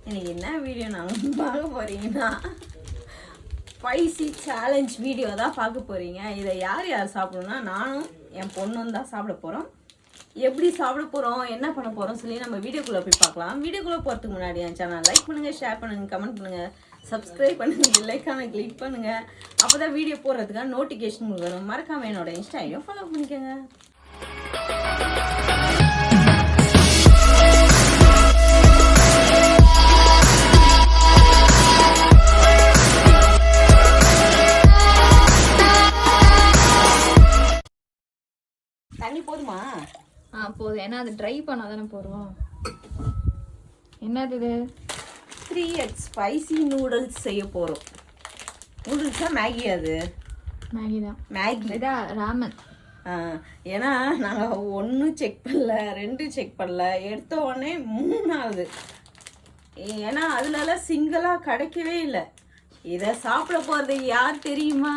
இன்னைக்கு என்ன வீடியோ நாங்கள் பார்க்க போகிறீங்கன்னா ஸ்பைசி சேலஞ்ச் வீடியோ தான் பார்க்க போகிறீங்க. இதை யார் யார் சாப்பிடணும்னா நானும் என் பொண்ணும் தான் சாப்பிட போகிறோம். எப்படி சாப்பிட போகிறோம், என்ன பண்ண போகிறோம் சொல்லி நம்ம வீடியோக்குள்ளே போய் பார்க்கலாம். வீடியோக்குள்ளே போகிறதுக்கு முன்னாடி என் சேனல் லைக் பண்ணுங்கள், ஷேர் பண்ணுங்கள், கமெண்ட் பண்ணுங்கள், சப்ஸ்கிரைப் பண்ணுங்கள், பெல்லைக்கான கிளிக் பண்ணுங்கள். அப்போ தான் வீடியோ போடுறதுக்காக நோட்டிஃபிகேஷன் வரும். மறக்காமல் என்னோட இன்ஸ்டா ஐடியும் ஃபாலோ பண்ணிக்கோங்க. தண்ணி போதுமா? போதும். ஏன்னா அது ட்ரை பண்ணாதானே போகிறோம். என்னது இது? 3x ஸ்பைசி நூடுல்ஸ் செய்ய போகிறோம். நூடுல்ஸா மேகி? அது மேகி தான். மேகி இதா ராமன். ஏன்னா நாங்கள் 1 செக் பண்ணல, 2 செக் பண்ணல, எடுத்த உடனே 3ஆவது. ஏன்னா அதுலலாம் சிங்கிளாக கிடைக்கவே இல்லை. இதை சாப்பிட போகிறது யார் தெரியுமா?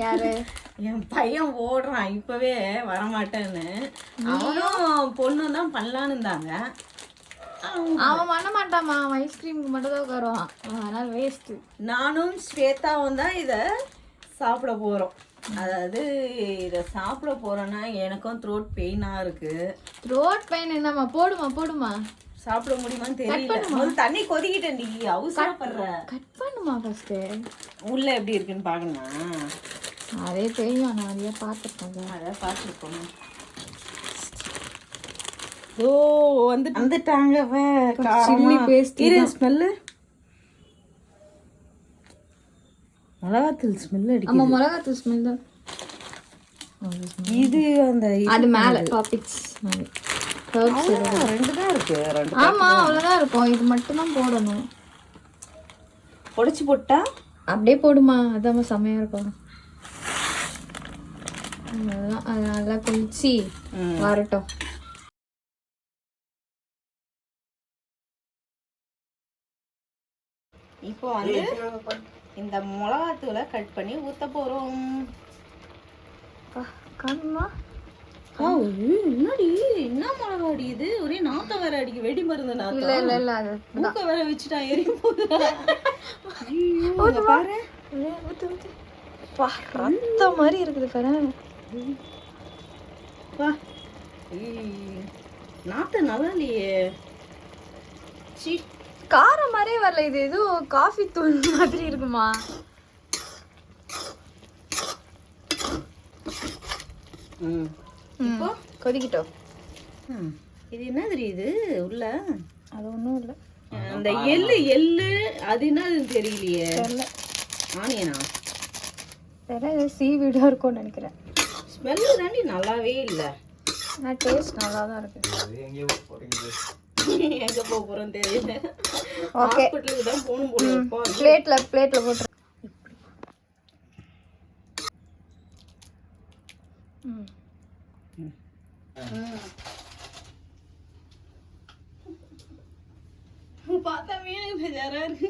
யாரு? என் பையன் ஓடுறான் இப்பவே வரமாட்டேன்னு. அவனும் பொண்ணும் தான் பண்ணலான்னு இருந்தாங்க. அவன் பண்ண மாட்டாமா, அவன் ஐஸ்கிரீமுக்கு மட்டும் தான் உட்காருவான். அதனால வேஸ்ட்டு. நானும் ஸ்வேதாவும் தான் இதை சாப்பிட போகிறோம். அதாவது இதை சாப்பிட போகிறோன்னா எனக்கும் த்ரோட் பெயினாக இருக்குது. த்ரோட் பெயின் என்னம்மா? போடுமா சாப்பிட முடியுமான்னு தெரியல. ஒரு தண்ணி கொதிக்கிட்டேன். நீ அவசரப்படுற. கட் பண்ணுமா ஃபர்ஸ்ட்டு. உள்ள எப்படி இருக்குன்னு பார்க்கணும். அதே தெரியும், நான் நிறைய பார்த்துருக்கேன். அதை பார்த்துருக்கோம். ஓ வந்துட்டாங்க. சில்லி பேஸ்ட் ஸ்மெல்லு, மிளகாத்தூள் ஸ்மெல் அடிக்குது. ஆமா, மிளகாத்தூள் ஸ்மெல் தான் இது. அந்த அது மேல பாப்பிக்ஸ் மாதிரி 2 தான் இருக்கு. 2. ஆமா, அவ்வளவுதான் இருக்கும். இது மட்டும் தான் போடணும். உடைச்சு போட்டா அப்படியே போடுமா, அதாம்மா செமையா இருக்கும். அதெல்லாம் அது நல்லா குளிச்சு வரட்டும். இப்போ வந்து இந்த மிளகாத்தூளை கட் பண்ணி ஊத்த போறோம். காணுமா? என்னடி என்ன மிளகா அடிக்குது? ஒரே நாத்தம் வேற அடிக்கு. வெடி மருந்து நாத்தம். இல்ல அது மூக்க வேற வச்சுட்டா எரியும் போது. பாரு, ரத்த மாதிரி இருக்குது பாரு. நாத்தம் நல்லா இல்லையே. காரம் மாதிரியே வரல. இது ஏதோ காஃபி தூள் மாதிரி இருக்குமா? இப்போ கொதிக்கிட்டோம். இது என்ன தெரியுது உள்ள? அது ஒன்றும் இல்லை. அந்த எள்ளு அது என்னதுன்னு தெரியலையே. ஆனியனா? தெரியல, சீவீடாக இருக்கும்னு நினைக்கிறேன். ஸ்மெல்லு தாண்டி நல்லாவே இல்லை. ஆனால் டேஸ்ட் நல்லா தான் இருக்கு. எங்கே போக போகிறோம் தெரியல. ஓகே, ஹாஸ்பிட்டலுக்கு தான் போகணும் போல. பிளேட்டில் போட்டு. பார்த்தா மீன் பேஜாரா இருக்கு.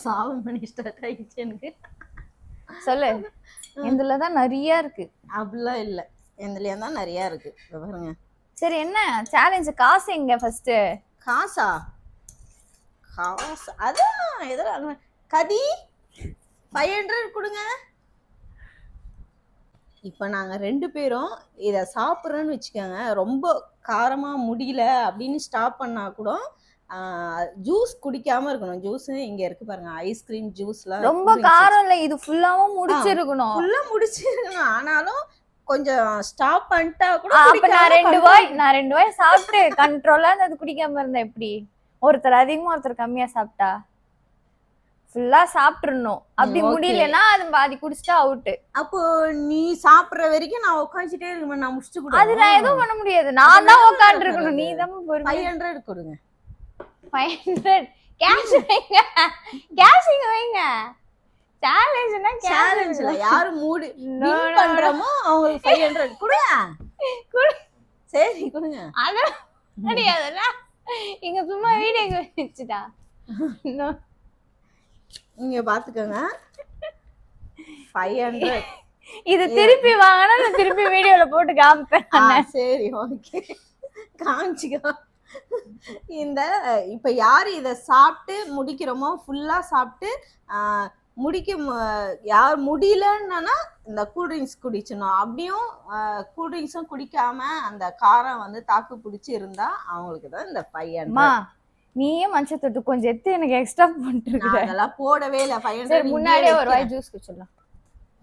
சாவம் பண்ணி ஸ்டார்ட் ஆகிடுச்சு எனக்கு. சொல்லு. இதுல தான் நிறைய இருக்கு. அப்படிலாம் இல்லை, இதுலயே தான் நிறையா இருக்கு. பாருங்க. சரி, என்ன சேலஞ்ச்? காசு எங்க ஃபர்ஸ்ட்? காசா? காசு அதான் எதோ கதி 500 கொடுங்க. இப்போ நாங்கள் 2 பேரும் இதை சாப்பிட்றோன்னு வச்சுக்கோங்க. ரொம்ப காரமாக முடியல அப்படின்னு ஸ்டாப் பண்ணால் கூட ஜூஸ் குடிக்காம இருக்கணும். ஜூஸ் இங்க இருக்கு பாருங்க, ஐஸ்கிரீம் ஜூஸ்லாம். ரொம்ப காரம் இல்லை, இது ஃபுல்லாவும் முடிச்சிருக்கணும். ஃபுல்லா முடிச்சிருக்கணும். ஆனாலும் கொஞ்சம் ஸ்டாப் பண்ணிட்டா கூட. அப்ப நான் 2 வாய் சாப்பிட்டு கண்ட்ரோலா அது குடிக்காம இருந்தா எப்படி? ஒருத்தர் அதிகமா ஒருத்தர் கம்மியா சாப்பிட்டா ஃபுல்லா சாப்பிட்டுறணும். அப்படி முடியலன்னா அது பாதி குடிச்சிட்டா அவுட். அப்போ நீ சாப்பிடுற வரைக்கும் நான் உட்காந்துட்டே இருக்கணும். நான் முடிச்சுட்டு கூட அது நான் எதுவும் பண்ண முடியாது. நான் தான் உட்காந்து இருக்கணும். நீ தான் 500 கொடுங்க. 500 கேஷ் வைங்க. கேஷ் இங்க வைங்க. சேலஞ்ச்னா சேலஞ்ச்ல யாரு மூடி வின் பண்றோமோ அவங்களுக்கு 500 கொடுங்க. சரி கொடுங்க. அட முடியாதுல. இங்க சும்மா வீடியோ வச்சுட்டா. இங்க பாத்துக்கோங்க. 500. இது திருப்பி வாங்கினா நான் திருப்பி வீடியோல போட்டு காமிப்பேன். சரி ஓகே, காமிச்சுக்கோ. இந்த இப்ப யாரு இத சாப்பிட்டு முடிக்கிறோமோ ஃபுல்லா சாப்பிட்டு யார் முடியலன்னா இந்த கூல்ட்ரிங்க்ஸ் குடிச்சணும். அப்படியும் கூல்ட்ரிங்க்ஸும் குடிக்காம அந்த காரம் வந்து தாக்கு பிடிச்சி இருந்தா அவங்களுக்கு தான் இந்த 500. நீயே மனுஷ தொட்டு கொஞ்சம் எடுத்து எனக்கு எக்ஸ்ட்ரா பண்ணிட்டு. அதெல்லாம் போடவே இல்ல. 500 முன்னாடியே ஒரு வாய் ஜூஸ் குடிச்சிடலாம்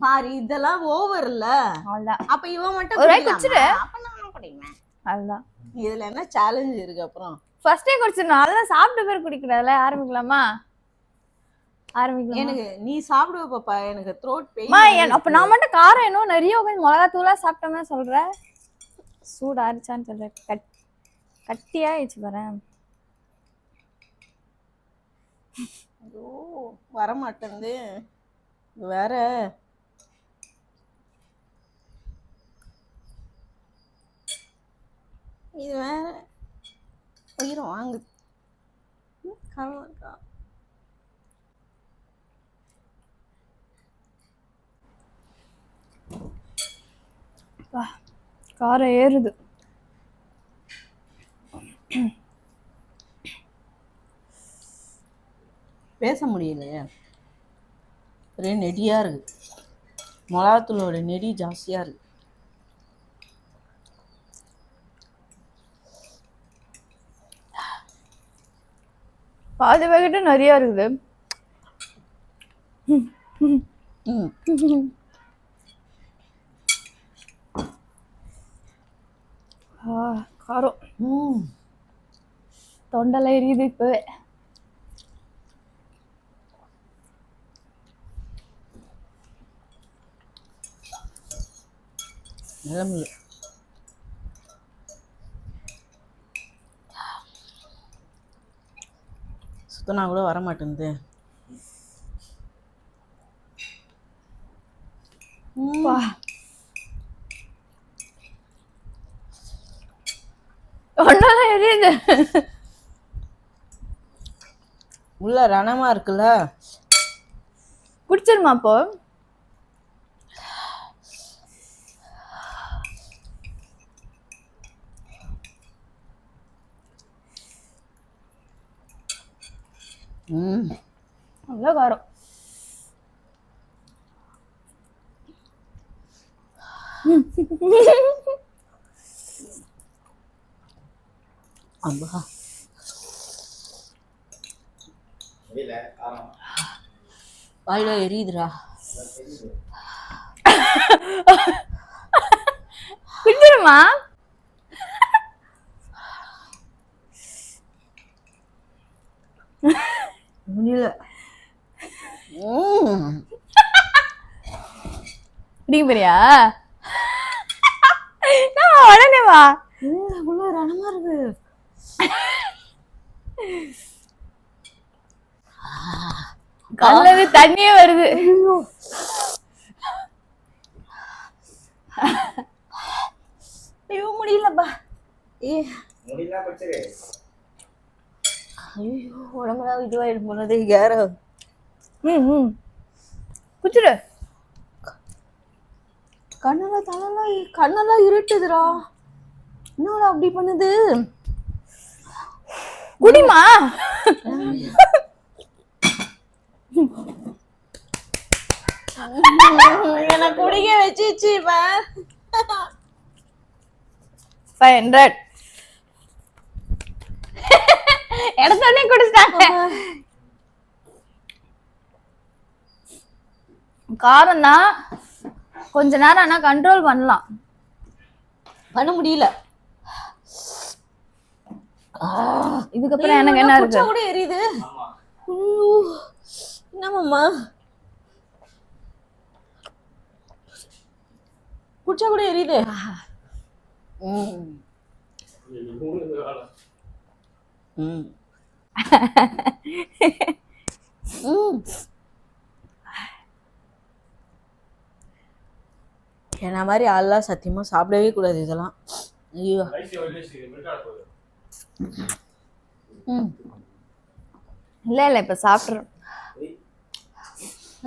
பாரு. இதெல்லாம் ஓவர்ல. அவ்வளவுதான். அப்ப இவன் மட்டும் ஒரு வாய் குடிச்சிடு. அப்ப நான் குடிப்பேன். அதுதான் இதுல என்ன சேலஞ்ச் இருக்கு? அப்புறம் ஃபர்ஸ்டே குடிச்சிடணும். அதெல்லாம் சாப்பிட்ட பேர் குடிக்கிறதுல ஆரம்பிக்கலாமா? ஆரம்பிக்கலாம். எனக்கு நீ சாப்பிடுவ பாப்பா, எனக்கு த்ரோட் பெயின். அப்ப நான் மட்டும் காரம் இன்னும் நிறைய கொஞ்சம் மிளகா தூளா சாப்பிட்டோம்னா சொல்றேன். சூடு ஆரிச்சான்னு சொல்றேன். கட்டியாயிடுச்சு பாரு. ஐயோ வரமாட்டேங்குது வேற. இது வேற உயிரை வாங்குது. காரம் ஏறுது. பேச முடியலையே, ஒரே நெடியா இருக்கு. மிளகாத்தூளோட நெடி ஜாஸ்தியா இருக்கு. பாதி பேக்கிட்ட நிறைய இருக்குது. காரம் தொண்டல எரியுது இப்பவே. நிலமில்லை. சுத்தனா கூட வரமாட்டேங்குது. ஒன்னால எரியுது. உள்ள ரணமா இருக்குல்ல, குடிச்சிருமா அப்போ? அவ்வளோ காரம். அம்பா வாயில எரியுதுடா. குடிச்சிருமா? முடியல. பிரியா உடனே வா. அவ்வளோ ரணமா இருக்கு. கல்லது தண்ணியே வருது. ஐயோ முடியலப்பா. ஐயோ உடம்புலாம் இதுவாயிடும் போனது. யார குச்சிரு. கண்ணெல்லாம் இருட்டுதுடா. என்னடா அப்படி பண்ணுது? குடிமா. என்ன குடிக்க வச்சிச்சு. 500 எடுத்தோடனே குடிச்சிட்டாங்க. காரம் தான் கொஞ்ச நேரம் ஆனா கண்ட்ரோல் பண்ணலாம். பண்ண முடியல. இதுக்கப்புறம் எனக்கு என்ன இருக்கு? கூட எரியுது. என்னமாம்மா குடிச்சா கூட எரியுது. என்ன மாதிரி ஆள்லாம் சத்தியமா சாப்பிடவே கூடாது இதெல்லாம். ஐயோ இல்ல இப்ப சாப்பிடுறோம்.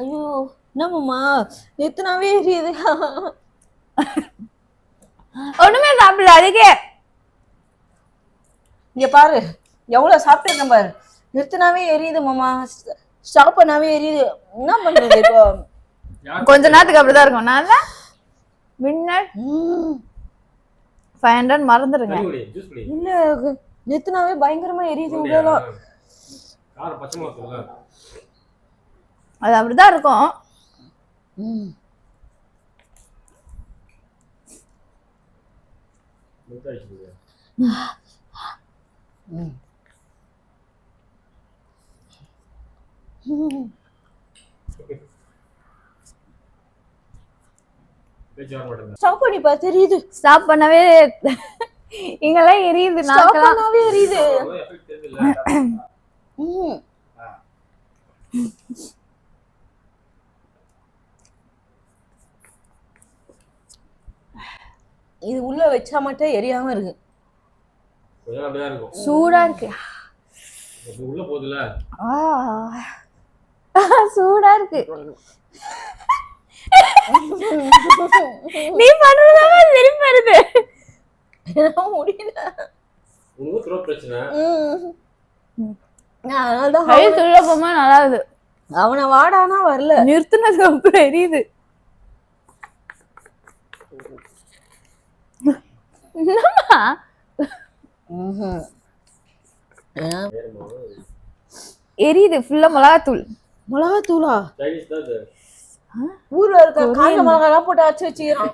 ஐயோ என்னமாம்மா எத்தனாவே எரியுது. ஒண்ணுமே சாப்பிடல. அதுக்கே இங்க பாரு எவ்வளவு சாப்பிட்டுருக்கேன் பாரு. நிறுத்தினாவே எரியுது மாமா, ஸ்டாப் பண்ணாவே எரியுது. என்ன பண்றது இப்போ? கொஞ்ச நேரத்துக்கு அப்படிதான் இருக்கும். நான் வின்னர் 500 மறந்துடுங்க. இல்ல நிறுத்தினாவே பயங்கரமா எரியுது உள்ளலாம். அது அப்படிதான் இருக்கும். ஸ்டாப் பண்ணி பா, தெரியுது. ஸ்டாப் பண்ணவே இங்கெல்லாம் எரியுது. ஸ்டாப் பண்ணாவே எரியுது. இது உள்ள வச்சா மட்டும் எரியாம இருக்கு. சூடா இருக்கு. உள்ள போகுதுல, சூடா இருக்கு. நீ பண்றதா திரும்பி வருது. முடியல. உனக்கு த்ரோட் பிரச்சனை. சுலபமா நல்லா இருக்கு. அவனை வாடானா வரல. நிறுத்தினதுக்கு அப்புறம் எரியுது. எரியுது ஃபுல்லா மிளகாத்தூள். மிளகாத்தூளா? சைனீஸ் தான் இது. ஊர்ல இருக்க காஞ்ச மிளகாலாம் போட்டு அரைச்சு வச்சுக்கிறான்.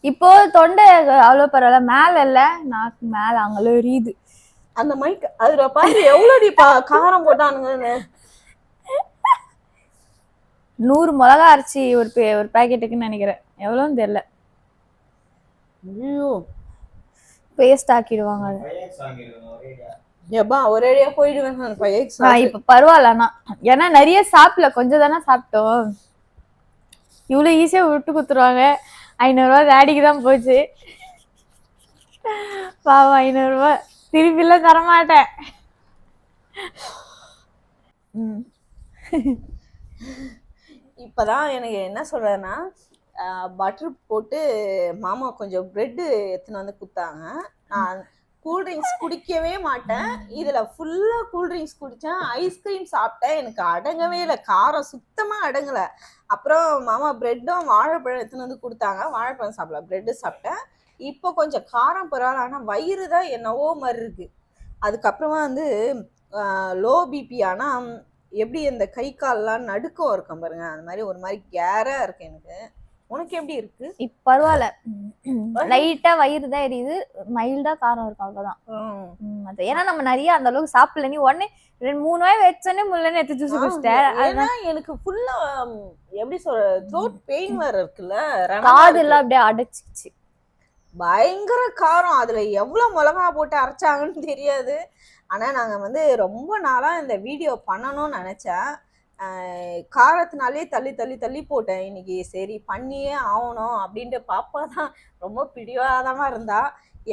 இப்போ தொண்டை அவ்வளவு பரவாயில்ல, மேல இல்ல, நாக்கு மேல அங்கல எரியுது. அந்த மைக் அதுல பாரு எவ்வளவு காரம் போட்டானுங்கன்னு. 100 மிளகா அரைச்சி ஒரு பாக்கெட்டுக்குன்னு நினைக்கிறேன். எவ்வளவுன்னு தெரியல. ஐயோ பேஸ்ட் ஆக்கிடுவாங்க அது. எப்பா ஒரேடியா போயிடுவேன் நான் 5x. இப்ப பரவாயில்ல. ஏன்னா நிறைய சாப்பிடல, கொஞ்சம் தானே சாப்பிட்டோம். இவ்வளவு ஈஸியா விட்டு குத்துருவாங்க. 500 ரூபாய் டேடிக்கு தான் போச்சு. பாவம் 500 ரூபாய் திருப்பி எல்லாம் தரமாட்டேன். இப்பதான் எனக்கு என்ன சொல்றதுன்னா, பட்டர் போட்டு மாமா கொஞ்சம் பிரெட்டு எடுத்துன்னு வந்து கொடுத்தாங்க. நான் கூல்ட்ரிங்க்ஸ் குடிக்கவே மாட்டேன். இதுல ஃபுல்லா கூல்ட்ரிங்க்ஸ் குடிச்சேன், ஐஸ்கிரீம் சாப்பிட்டேன். எனக்கு அடங்கவே இல்லை, காரம் சுத்தமா அடங்கல. அப்புறம் மாமா பிரெட்டும் வாழைப்பழம் எடுத்துன்னு வந்து கொடுத்தாங்க. வாழைப்பழம் சாப்பிடல, பிரெட்டு சாப்பிட்டேன். இப்போ கொஞ்சம் காரம் பரவாயில்ல, ஆனால் வயிறு தான் என்னவோ மாதிரி இருக்கு. அதுக்கப்புறமா வந்து லோ பிபி. ஆனால் எப்படி இந்த கை கால்லாம் நடுக்கம் இருக்கும் பாருங்க, அந்த மாதிரி ஒரு மாதிரி கேரா இருக்கு எனக்கு. உனக்கு எப்படி இருக்கு? இப்ப பரவாயில்ல, லைட்டா வயிறு தான் எரியுது, மைல்டா காரம் இருக்கு, அவ்வளவுதான். ஏன்னா நம்ம நிறைய அந்த அளவுக்கு சாப்பிடல. நீ உடனே 2-3 வாய் வச்சோன்னே முள்ளன்னு எடுத்து ஜூஸ் குடிச்சிட்டேன். அதனால எனக்கு ஃபுல்லா எப்படி சொல்ற, த்ரோட் பெயின் வேற இருக்குல்ல, காது எல்லாம் அப்படியே அடைச்சிச்சு. பயங்கர காரம். அதுல எவ்வளவு மிளகா போட்டு அரைச்சாங்கன்னு தெரியாது. ஆனா நாங்க வந்து ரொம்ப நாளா இந்த வீடியோ பண்ணணும்னு நினைச்சேன். காரத்தினாலே தள்ளி தள்ளி தள்ளி போட்டேன். இன்னைக்கு சரி பண்ணியே ஆகணும் அப்படின்ட்டு. பாப்பா தான் ரொம்ப பிடிவாதமா இருந்தா.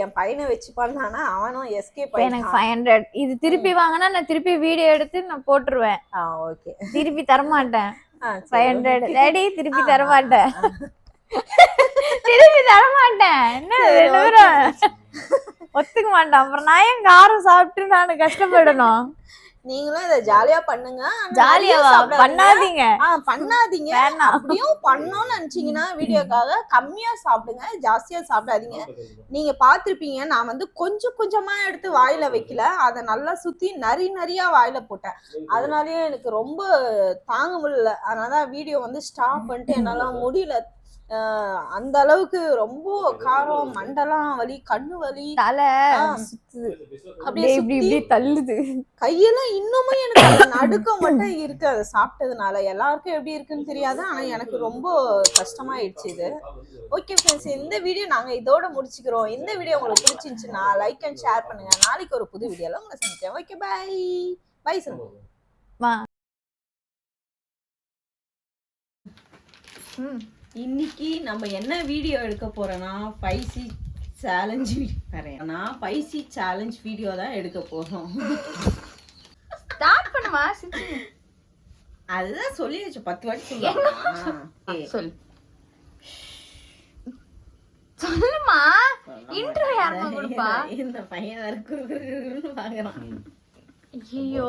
என் பையனை வச்சு பண்ணானா அவனும் எஸ்கேப். எனக்கு 500 இது திருப்பி வாங்கினா நான் திருப்பி வீடியோ எடுத்து நான் போட்டுருவேன். ஓகே, திருப்பி தரமாட்டேன். 500 டேடி திருப்பி தரமாட்டேன். திருப்பி தரமாட்டேன். என்ன 2 பேரும் ஒத்துக்க மாட்டேன். அப்புறம் நான் ஏன் காரம் சாப்பிட்டு நான் கஷ்டப்படணும்? நீங்களும் இதை ஜாலியா பண்ணுங்க. ஜாலியா பண்ணாதீங்க. பண்ணாதீங்க. அப்படியும் பண்ணணும்னு நினைச்சீங்கன்னா வீடியோக்காக கம்மியா சாப்பிடுங்க, ஜாஸ்தியா சாப்பிடாதீங்க. நீங்க பாத்திருப்பீங்க, நான் வந்து கொஞ்சம் கொஞ்சமா எடுத்து வாயில வைக்கல, அதை நல்லா சுத்தி நிறையா வாயில போட்டேன். அதனாலயே எனக்கு ரொம்ப தாங்க முடியல. அதனாலதான் வீடியோ வந்து ஸ்டாப் பண்ணிட்டு என்னால முடியல. அந்த அளவுக்கு ரொம்ப காரம், மண்டெல்லாம் வலி, கண்ணு வலி, தலை சுத்துது, அப்படியே இப்படி தள்ளுது. கையெல்லாம் இன்னுமே எனக்கு நடுக்கம் மட்டும் இருக்கு அதை சாப்பிட்டதுனால. எல்லாருக்கும் எப்படி இருக்குன்னு தெரியாது, ஆனா எனக்கு ரொம்ப கஷ்டமாயிடுச்சு இது. ஓகே ஃப்ரெண்ட்ஸ், இந்த வீடியோ நாங்க இதோட முடிச்சுக்கிறோம். இந்த வீடியோ உங்களுக்கு பிடிச்சிருந்துச்சுன்னா லைக் அண்ட் ஷேர் பண்ணுங்க. நாளைக்கு ஒரு புது வீடியோல உங்களை சந்திக்கிறேன். ஓகே, பை பை சொல்லுங்க. இன்னைக்கு நம்ம என்ன வீடியோ எடுக்க போறோம்னா 5C சேலஞ்ச் வீடியோ தான் எடுக்க போறோம். ஸ்டார்ட் பண்ணுமா? அதுதான் சொல்லி வச்சு 10 வாட்டி சொல்லலாம். சொல்லு. சொல்லுமா இன்டர்வியூ யாருமா கொடுப்பா இந்த பையன் வேற குறுகுறுன்னு பாக்குறான் ஐயோ